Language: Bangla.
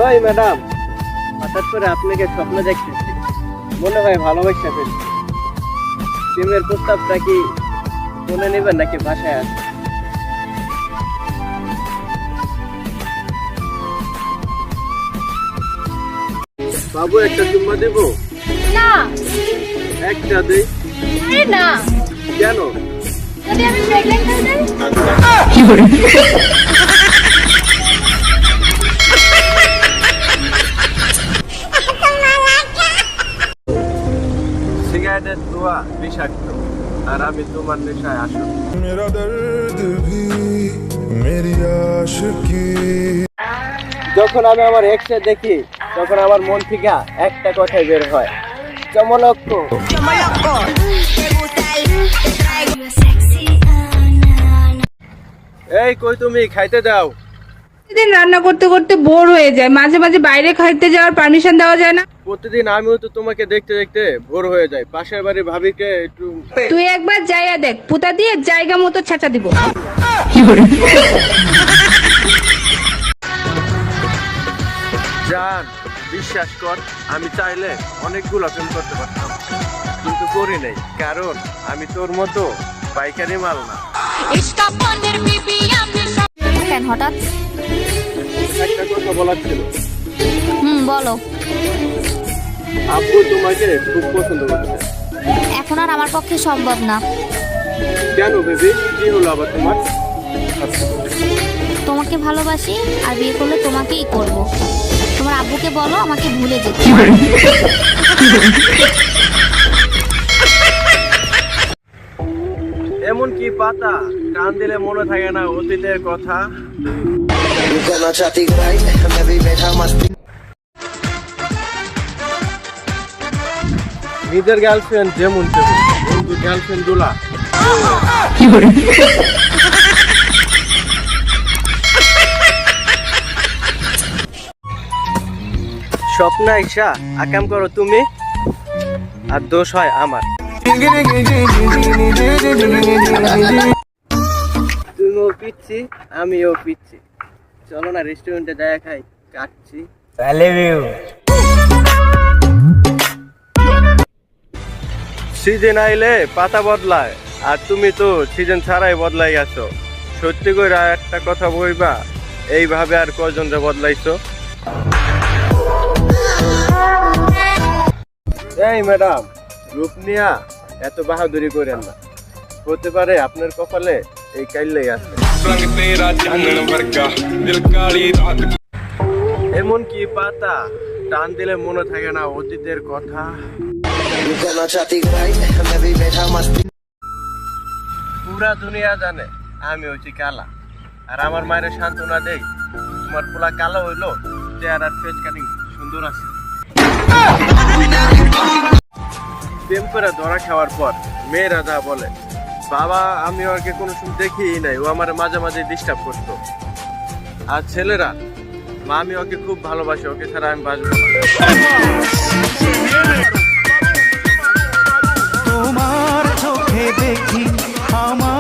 ওই ম্যাডাম, হঠাৎ করে আপনাকে স্বপ্ন দেখতেছি, মনে হয় ভালোবাসা ফেলছি। প্রেমের প্রস্তাবটা কি মনে নেবেন নাকি বাসায় আছে? বাবু একটা চুম্মা দেব? না। একটা দেই? না। কেন? যদি আমি প্রেগন্যান্ট হয়ে যাই? সিগারেটের ধোঁয়া বিষাক্ত, আর আমি তোমার নেশায় আসক্ত। मेरा दर्द भी मेरी आशिकी। যখন আমি আমার এক্সে দেখি তখন আমার মন থেকে একটা কথাই বের হয়, চমলক্ষ। এই কই তুমি, খাইতে দাও। প্রতিদিন রান্না করতে করতে বোর হয়ে যায়, মাঝে মাঝে বাইরে খাইতে যাওয়ার পারমিশন দেওয়া যায় না? প্রতিদিন আমিও তো তোমাকে দেখতে দেখতে ভোর হয়ে যায়। পাশের বাড়ি ভাবিকে একটু তুই একবার যাইয়া দেখ, পুতা দিয়ে জায়গা মতো ছাঁচা দিব। জান, বিশ্বাস কর, আমি চাইলে অনেকগুলো ফিল্ম করতে পারতাম, কিন্তু করি নাই, কারণ আমি তোর মতো পাইকারি মাল না। কেন হঠাৎ? একটা কথা বলার ছিল। বলো। আব্বু তোমাকে খুব পছন্দ করছে। এখন আর আমার পক্ষে সম্ভব না। কেন বেবি, কি হলো আবার তোমার? তোমাকে ভালোবাসি, আর বিয়ে করলে তোমাকেই করব। তোমার আব্বুকে বলো আমাকে ভুলে যেতে। এমন কি পাতা টান দিলে মনে থাকে না অতীতের কথা? करना चाहती भाई मैं भी बैठा मस्ती। নিজের গার্লফ্রেন্ড যেমন তেমন, কিন্তু গার্লফ্রেন্ড গুলা স্বপ্ন আইসা আকাম করো তুমি, আর দোষ হয় আমার। তুমিও পিচ্ছি, আমিও পিচ্ছি, চলো না রেস্টুরেন্টে যায় খাই, কাটছি। সিজন আইলে পাতা বদলায়, আর তুমি তো সিজন ছাড়াই বদলাই আছো। সত্যি করে একটা কথা বলবা, এইভাবে আর কয়জন যে বদলাইছো? এই ম্যাডাম, রূপনিয়া এত বাহাদুরি করেন না, হতে পারে আপনার কপালে এই কাইলেই আছে। এমন কি পাতা টান দিলে মনে থাকে না অতীতের কথা? करना चाहती भाई मैं भी बैठा मस्ती। পুরা দুনিয়া জানে আমি হচ্ছি কালা, আর আমার মায়ের সান্ত্বনা দেই, তোমার পোলা কালো হইলো, চেহারার ফেস কাটিং সুন্দর আছে। প্রেম করে ধরা খাওয়ার পর মেয়েরা যা বলে, বাবা আমি ওকে কোনো সময় দেখিই নাই, ও আমার মাঝে মাঝে ডিস্টার্ব করতো। আর ছেলেরা, মা আমি ওকে খুব ভালোবাসি, ওকে ছাড়া আমি বাঁচবো না। তোমার চোখে দেখি আমার